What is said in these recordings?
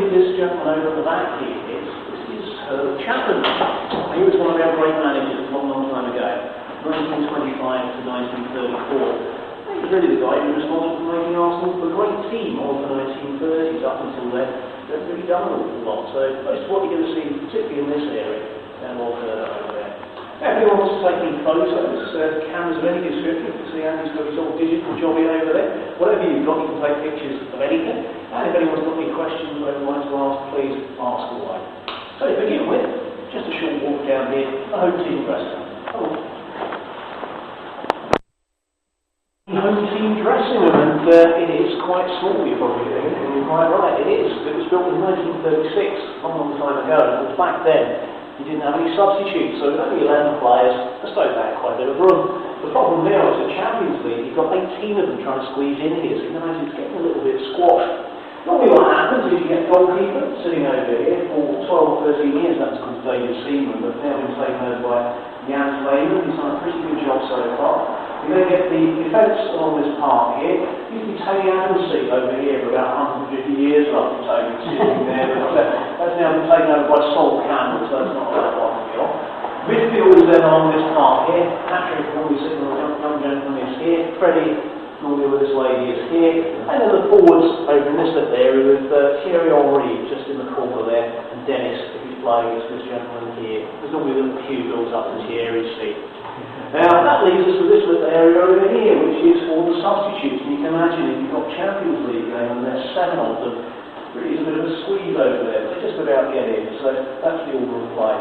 see this gentleman over at the back here? This is Chapman. He was one of our great managers a long, long time ago, 1925 to 1934. He was really the guy who was responsible for making Arsenal a great team all the 1930s. Up until then, they've really done an awful lot. So most of what you're going to see, particularly in this area, and over there. Now, if anyone wants to take any photos, cameras of any description, you can see Andy's got his old digital jobby over there. Whatever you've got, you can take pictures of anything. And if anyone's got any questions or anyone wants to ask, please ask away. So to begin with, just a short walk down here, the home team dressing room. Home team dressing room, and it is quite small, you're probably thinking, and you're quite right, it is. It was built in 1936, a long time ago, and back then you didn't have any substitutes, so with only 11 players, I suppose they had quite a bit of room. The problem now is the Champions League, you've got 18 of them trying to squeeze in here, so you can imagine it's getting a little bit squashed. Normally what happens is you get a goalkeeper sitting over here for 12 or 13 years, that's called David Seaman, but now been taken over by Iain Cook. He's done a pretty good job so far. You then get the defence along this park here. Used to be Tony Adams' seat over here for about 150 years, roughly, Tony sitting there, but that's now been taken over by Sol Campbell, so it's not that long ago. Midfield is then along this park here. Patrick, normally sitting on the young gentleman, is here. Freddie, normally with this lady, is here. And then the forwards over in this little area with Thierry Henry just in the corner there, and Dennis, if he's playing, is this gentleman here. There's normally a little queue built up to Thierry's seat. Now that leads us to this little area over here, which is for the substitutes. And you can imagine if you've got Champions League going and there's 7 of them, really is a bit of a squeeze over there. They just about get in, so that's the order of play.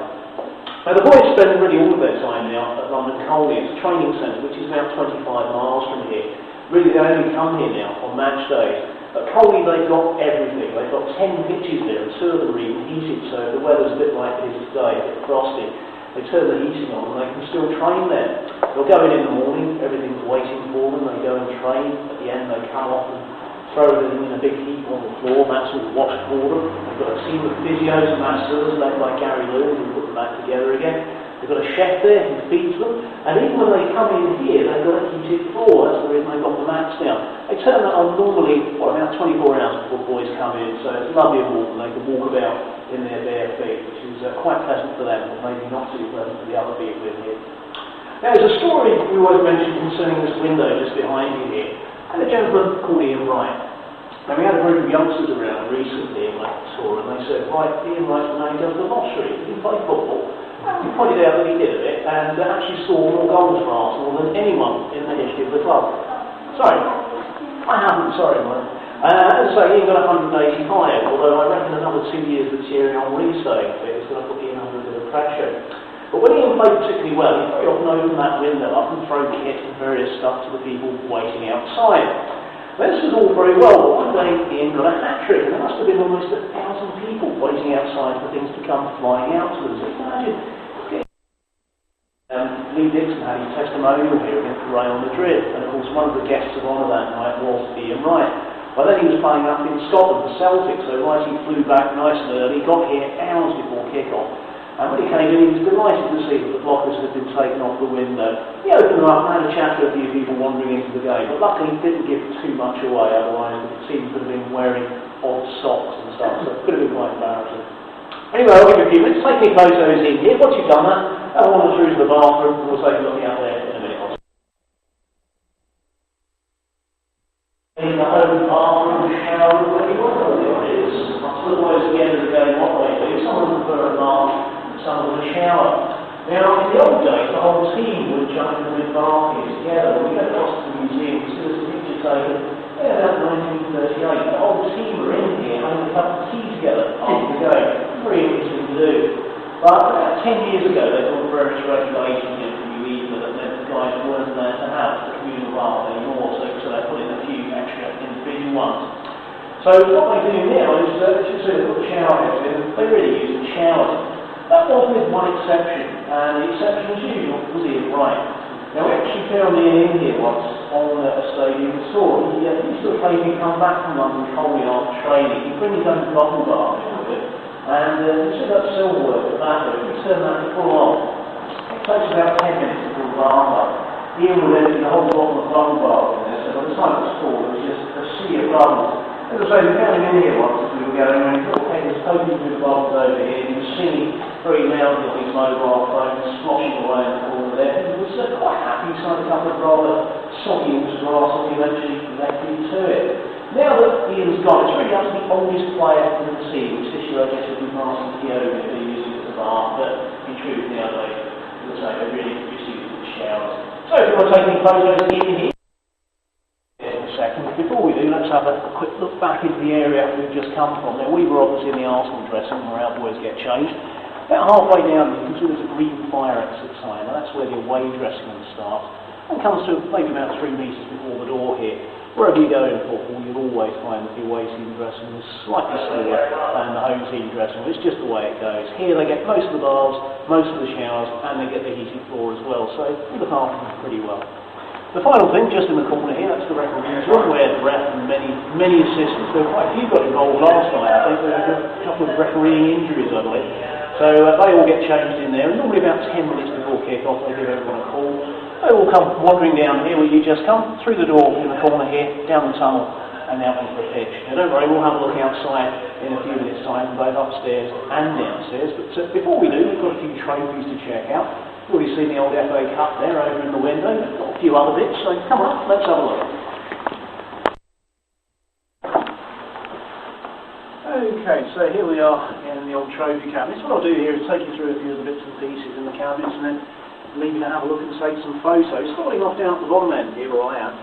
Now the boys spend really all of their time now at London Colney. It's a training centre which is about 25 miles from here. Really they only come here now on match days. At Colney they've got everything. They've got 10 pitches there and 2 of them are even heated, so if the weather's a bit like it is today, a bit frosty, they turn the heating on and they can still train there. They'll go in the morning, everything's waiting for them, they go and train. At the end they come off and throw everything in a big heap on the floor, that's all washed for them. They've got a team of physios and masseurs led by Gary Lewis who put them back together again. They've got a chef there who feeds them, and even when they come in here, they've got a heated floor. That's the reason they've got the mats down. They turn that on normally, about 24 hours before boys come in, so it's lovely and warm, and they can walk about in their bare feet, which is quite pleasant for them, but maybe not too pleasant for the other people in here. Now, there's a story we always mention concerning this window just behind you here, and a gentleman called Ian Wright. Now, we had a group of youngsters around recently in that tour, and they said, right, Ian Wright's the man who does the lottery. Did he play football? And we pointed out that he did it, and actually scored more goals for Arsenal than anyone in the history of the club. Sorry, I haven't, sorry, mate. And so Ian got 185, although I reckon another 2 years with Thierry Henry staying fit is going to put Ian under a bit of pressure. But when Ian played particularly well, he very often opened that window up and throw kit and various stuff to the people waiting outside. This was all very well, but one day Ian got a hat-trick, and there must have been almost 1,000 people waiting outside for things to come flying out to them. So imagine. Lee Dixon had his testimonial here against Real Madrid, and of course one of the guests of honour that night was Ian Wright. Well, then he was playing up in Scotland for Celtic, so Wright flew back nice and early, got here hours before kick-off, and when he came in he was delighted to see that the blockers had been taken off the window. He opened them up and had a chat to a few people wandering into the game, but luckily he didn't give too much away, otherwise the team could have been wearing odd socks and stuff, so it could have been quite embarrassing. Anyway, I'll give you a few minutes, take any photos in here. Once you've done that, I'll wander through to the bathroom and we'll take a look out there in a minute or so. In the home bathroom, shower, whatever it is. That's always at the end of the day what they do. Some of them prefer a bath, some of them a shower. Now, in the old days, the whole team would jump into the bath here together. When we go across to the museum, we see there's a picture taken about 1938. The whole team were in here having a cup of tea together after the game. Very interesting to do. But about 10 years ago, they got various regulations in from UEFA that meant the guys weren't allowed to have the communal bath anymore, so they put in a few extra individual ones. So what they do now is, as you see, they've got the shower heads in, they really use the showers. That was with one exception, and the exception as usual was Ian Wright. Now we actually found Ian in here once on a stadium tour. He used to occasionally come back from London Colney after training. He'd bring his own bubble bath with it. And you see that silverware at the back of it, we turn that full on. It takes about 10 minutes to fill the bath up. Ian would empty the whole bottom of the bubble bath in there, so by the time it was full, it was just a sea of bubbles. As I say, we found him in here once as we were going, and he thought, hey, hoping with the bombs over here. You can see very loudly with his mobile phone sloshing away in the corner there. He was quite happy, signed a couple of rather soggy grass and he eventually left into it. Now that Iain's gone, it's really up to the oldest player in the team, which this year I guess would be Martin Keogh, who uses it as a bar, but in truth nowadays, as I say, they really use it as showers. So if you want to take any photos in here, before we do, let's have a quick look back into the area we've just come from. Now, we were obviously in the Arsenal dressing room where our boys get changed. About halfway down, you can see there's a green fire exit sign. Now, that's where the away dressing room starts. And comes to maybe about 3 metres before the door here. Wherever you go in football, you'll always find that the away team dressing room is slightly smaller than the home team dressing room. It's just the way it goes. Here they get most of the baths, most of the showers, and they get the heated floor as well. So we look after them pretty well. The final thing, just in the corner here, that's the referee's room where the ref and many assistants, there were quite a few got involved last night. I think there were a couple of refereeing injuries, I believe. So they all get changed in there, and normally about 10 minutes before kick-off they give everyone a call. They all come wandering down here where you just come, through the door in the corner here, down the tunnel, and out into the pitch. Now don't worry, we'll have a look outside in a few minutes' time, both upstairs and downstairs. But before we do, we've got a few trophies to check out. You've already seen the old FA Cup there over in the window. We've got a few other bits, so come on, let's have a look. Okay, so here we are in the old trophy cabinets. What I'll do here is take you through a few of the bits and pieces in the cabinets and then leave you to have a look and take some photos. Starting off down at the bottom end here where I am.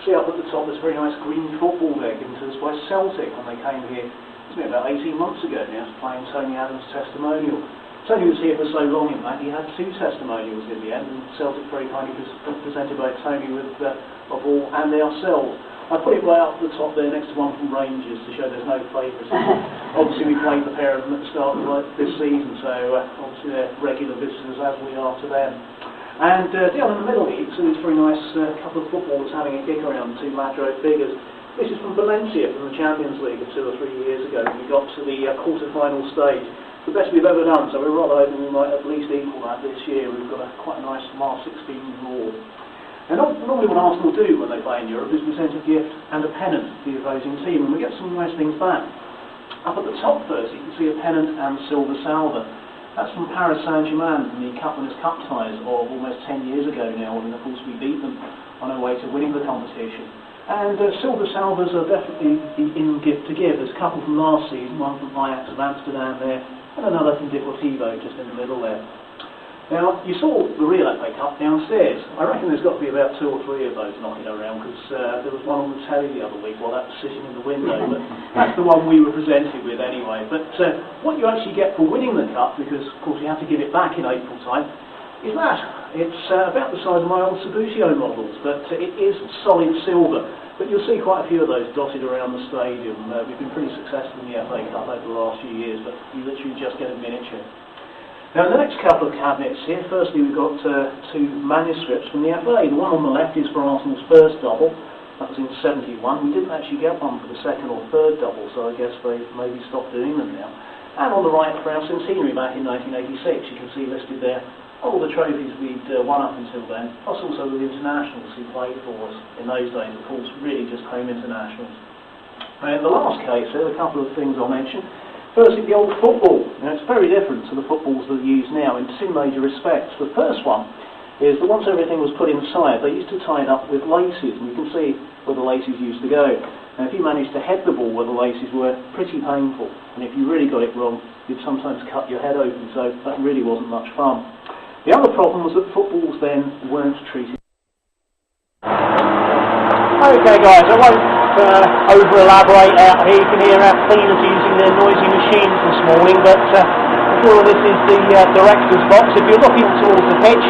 See up at the top there's a very nice green football there given to us by Celtic when they came here. It's been about 18 months ago now, playing Tony Adams' testimonial. Tony was here for so long, in fact, he had 2 testimonials in the end, and Celtic very kindly presented both Tony with a ball and ourselves. I put it right up at the top there next to one from Rangers to show there's no favouritism. Obviously we played the pair of them at the start of this season, so obviously they're regular visitors as we are to them. And down in the middle here, you can see this very nice couple of footballers having a kick around, 2 Madro figures. This is from Valencia, from the Champions League 2 or 3 years ago. We got to the quarter-final stage. The best we've ever done, so we're rather hoping we might at least equal that this year. We've got quite a nice last 16 draw. And normally what Arsenal do when they play in Europe is we send a gift and a pennant to the opposing team, and we get some nice things back. Up at the top first, you can see a pennant and silver salver. That's from Paris Saint-Germain, from the Cup Winners' Cup ties of almost 10 years ago now, and of course we beat them on our way to winning the competition. And silver salvers are definitely the in-gift to give. There's a couple from last season, one from Ajax of Amsterdam there, and another from Deportivo just in the middle there. Now, you saw the real FA Cup downstairs. I reckon there's got to be about 2 or 3 of those knocking around, because there was one on the telly the other week while that was sitting in the window, but that's the one we were presented with anyway. But what you actually get for winning the Cup, because of course you have to give it back in April time, is that. It's about the size of my old Subbuteo models, but it is solid silver. But you'll see quite a few of those dotted around the stadium. We've been pretty successful in the FA Cup over the last few years, but you literally just get a miniature. Now, in the next couple of cabinets here, firstly we've got 2 manuscripts from the FA. The one on the left is for Arsenal's first double. That was in '71. We didn't actually get one for the second or third double, so I guess they maybe stopped doing them now. And on the right for our centenary back in 1986, you can see listed there all the trophies we'd won up until then, plus also the internationals who played for us in those days, of course, really just home internationals. And in the last case, there are a couple of things I'll mention. Firstly, the old football. Now, it's very different to the footballs that are used now in 2 major respects. The first one is that once everything was put inside, they used to tie it up with laces, and you can see where the laces used to go. Now, if you managed to head the ball where the laces were, pretty painful, and if you really got it wrong, you'd sometimes cut your head open, so that really wasn't much fun. The other problem was that footballs then weren't treated. Okay guys, I won't over-elaborate out here. You can hear our cleaners using their noisy machines this morning, but I'm sure this is the director's box. If you're looking towards the pitch,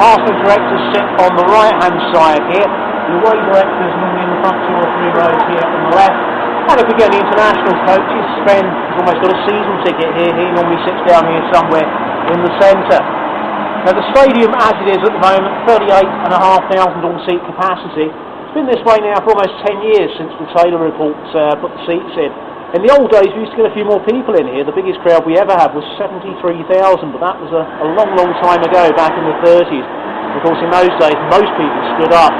Arsenal directors sit on the right-hand side here. The away directors normally in the front 2 or 3 rows here on the left. And if we get the international coaches, Sven has almost got a season ticket here. He normally sits down here somewhere in the centre. Now the stadium as it is at the moment, 38,500 all-seat capacity. It's been this way now for almost 10 years since the Taylor report put the seats in. In the old days we used to get a few more people in here. The biggest crowd we ever had was 73,000, but that was a long, long time ago, back in the 30s. Of course in those days most people stood up.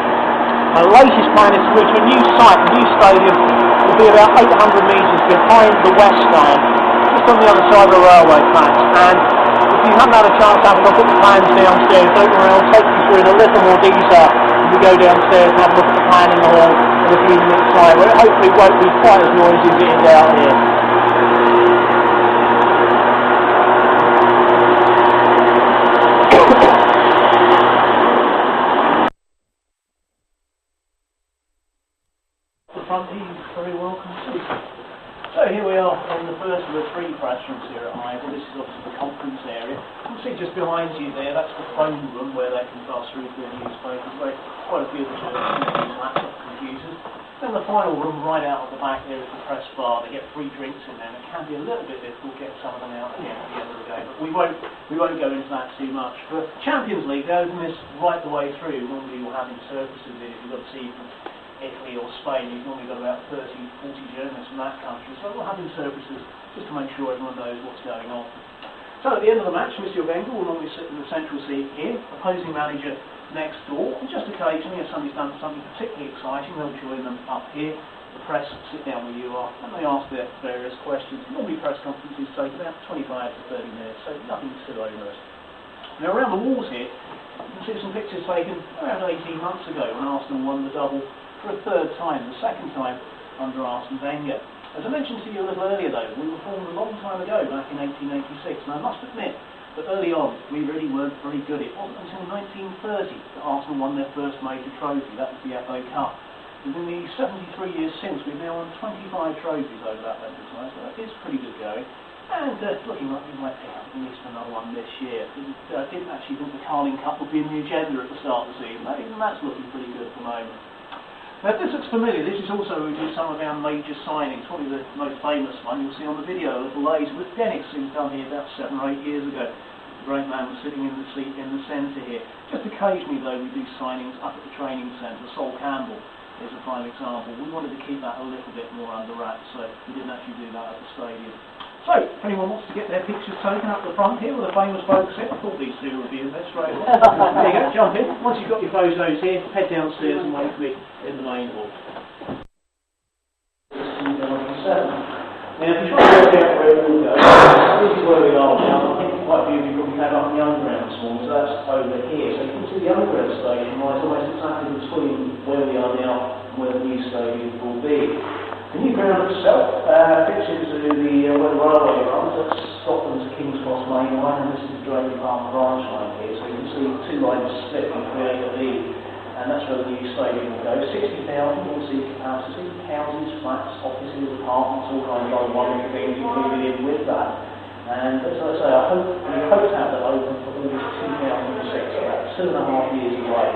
Our latest plan is to move to a new site, a new stadium. Will be about 800 metres behind the West Stand. just on the other side of the railway tracks, and if you haven't had a chance to have a look at the plans downstairs, don't worry, I'll take you through in a little more detail when we go downstairs and have a look at the plan in the hall in a few minutes time, where it hopefully won't be quite as noisy as it is out here. Very welcome too. So here we are in the first of the three press rooms here at Ivor. This is obviously the conference area. You can see just behind you there, that's the phone room where they can pass through their newspapers. Quite a few of the journalists use laptop computers. Then the final room right out at the back there is the press bar. They get free drinks in there, and it can be a little bit difficult getting some of them out at the end of the day. But we won't go into that too much. For Champions League, they open this right the way through. Normally you'll have interpreters in if you've got to see from Italy or Spain. You've normally got about 30, 40 journalists from that country. So we'll have interpreters just to make sure everyone knows what's going on. So at the end of the match, Mr. Wenger will normally sit in the central seat here, opposing manager next door, and just occasionally, if somebody's done something particularly exciting, they'll join them up here. The press sit down where you are, and they ask their various questions. Normally press conferences take about 25 to 30 minutes, so nothing too onerous. Now around the walls here, you can see some pictures taken around 18 months ago when Arsenal won the double for a third time, the second time under Arsene Wenger. As I mentioned to you a little earlier though, we were formed a long time ago, back in 1886, and I must admit that early on we really weren't very good. It wasn't until 1930 that Arsenal won their first major trophy, that was the FA Cup. Within the 73 years since, we've now won 25 trophies over that length of time, so that is pretty good going. And looking like we might pick up at least another one this year. I didn't actually think the Carling Cup would be in the agenda at the start of the season, but even that's looking pretty good at the moment. Now if this looks familiar, this is also where we do some of our major signings. Probably the most famous one you'll see on the video a little later with Dennis, who's done here about 7 or 8 years ago. The great man was sitting in the seat in the centre here. Just occasionally though we do signings up at the training centre. Sol Campbell is a prime example. We wanted to keep that a little bit more under wraps, so we didn't actually do that at the stadium. So, if anyone wants to get their pictures taken up the front here with the famous folks here, I thought these two would be in there straight away. There you go, jump in. Once you've got your photos here, head downstairs and wait for me in the main hall. Now, if you try to work out where it all goes, this is where we are now. I think quite a few of you probably had up in the underground this morning, so that's over here. So you can see the underground station, right, it's almost exactly between where we are now and where the new stadium will be. The new ground itself fits into where the railway runs. That's Scotland to King's Cross main line, and this is the Drayton Park branch line here. So you can see two lines split and create a V, and that's where the new stadium will go. 60,000 all seat capacity, houses, flats, offices, apartments, all kinds of other wonderful things included in with that. And as I say, we hope to have that open for August 2006, about 2.5 years away.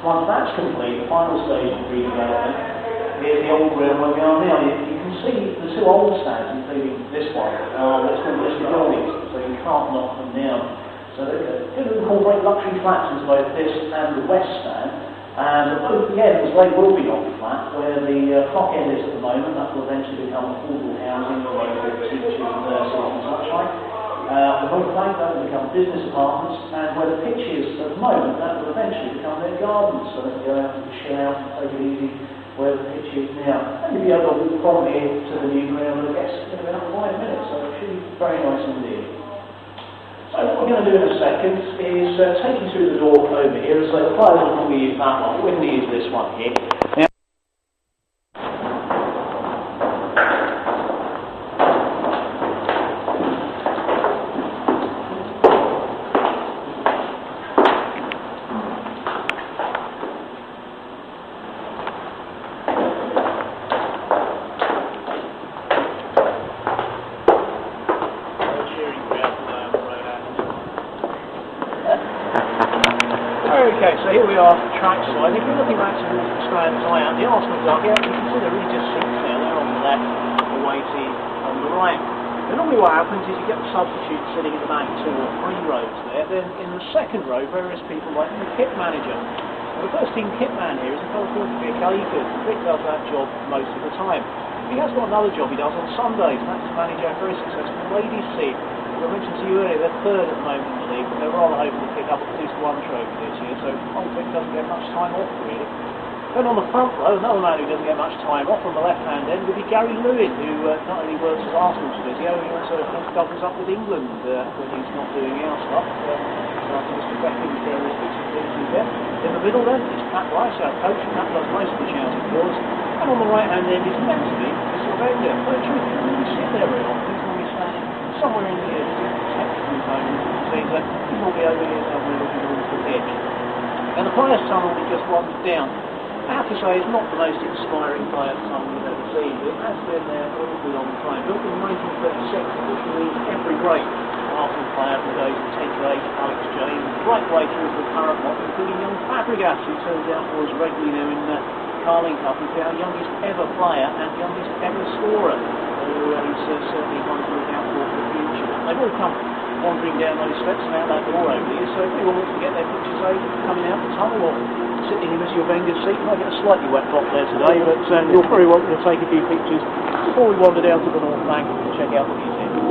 Once that's complete, the final stage of redevelopment. Here's the old ground where we are now. You can see the two old stands, including this one, are what's called listed buildings, so you can't knock them down. So they're going to incorporate luxury flats into both this and the west stand, and both the ends they will be on flat, where the clock end is at the moment. That will eventually become affordable housing for local teachers and nurses and such like. The whole flank, that will become business apartments, and where the pitch is at the moment, that will eventually become their gardens, so they can go out and chill out and take it easy where the pitch is now. And you'll be able to walk from here to the new ground, I guess, in about 5 minutes, so it should be very nice indeed. So what we're going to do in a second is take you through the door over here. So the players will normally use that one, we're going to use this one here. Now, okay, so here we are at the track side. If you're looking back to the Strand Tie out, the Arsenal dugout, you can see there are really just seats there. They're on the left, the away team on the right. And normally what happens is you get the substitutes sitting in the back 2 or 3 rows there. Then in the second row, various people like the kit manager. And the first team kit man here is a fellow called Vic Akers. Vic does that job most of the time. He has got another job he does on Sundays, and that's to manage a very successful ladies team. As I mentioned to you earlier, they're third at the moment in the league, but they're rather hoping to pick up at least 1 trophy this year, so old Vic doesn't get much time off really. Then on the front row, another man who doesn't get much time off on the left-hand end would be Gary Lewin, who not only works as Arsenal's physio, he also doubles up with England when he's not doing our stuff. So Mr. Beckham's responsibilities there. In the middle then is Pat Rice, our coach, and Pat does most of the shouting for us. And on the right-hand end is meant to be Mr. Wenger. But actually, he doesn't really sit there very often. He's normally standing somewhere in the technical zone. You can see that he's normally over here somewhere looking towards the pitch. And the players' tunnel is just runs down. I have to say, it's not the most inspiring players' tunnel you've ever seen, but it has been there for a really long time. Built in 1936, which means every great Arsenal player from those Ted Drake, Alex James, right way through to the current lot, including young Fabregas, who turns out for us regularly now in the Carling Cup, is our youngest ever player and youngest ever scorer. So he's certainly one to look out for the future. They've all come wandering down those steps and out that door over here, so if anyone wants to get their pictures over coming out the tunnel or sitting in Mr. Wenger's seat, might get a slightly wet drop there today, but you're very welcome to take a few pictures before we wander down to the North Bank and check out the museum.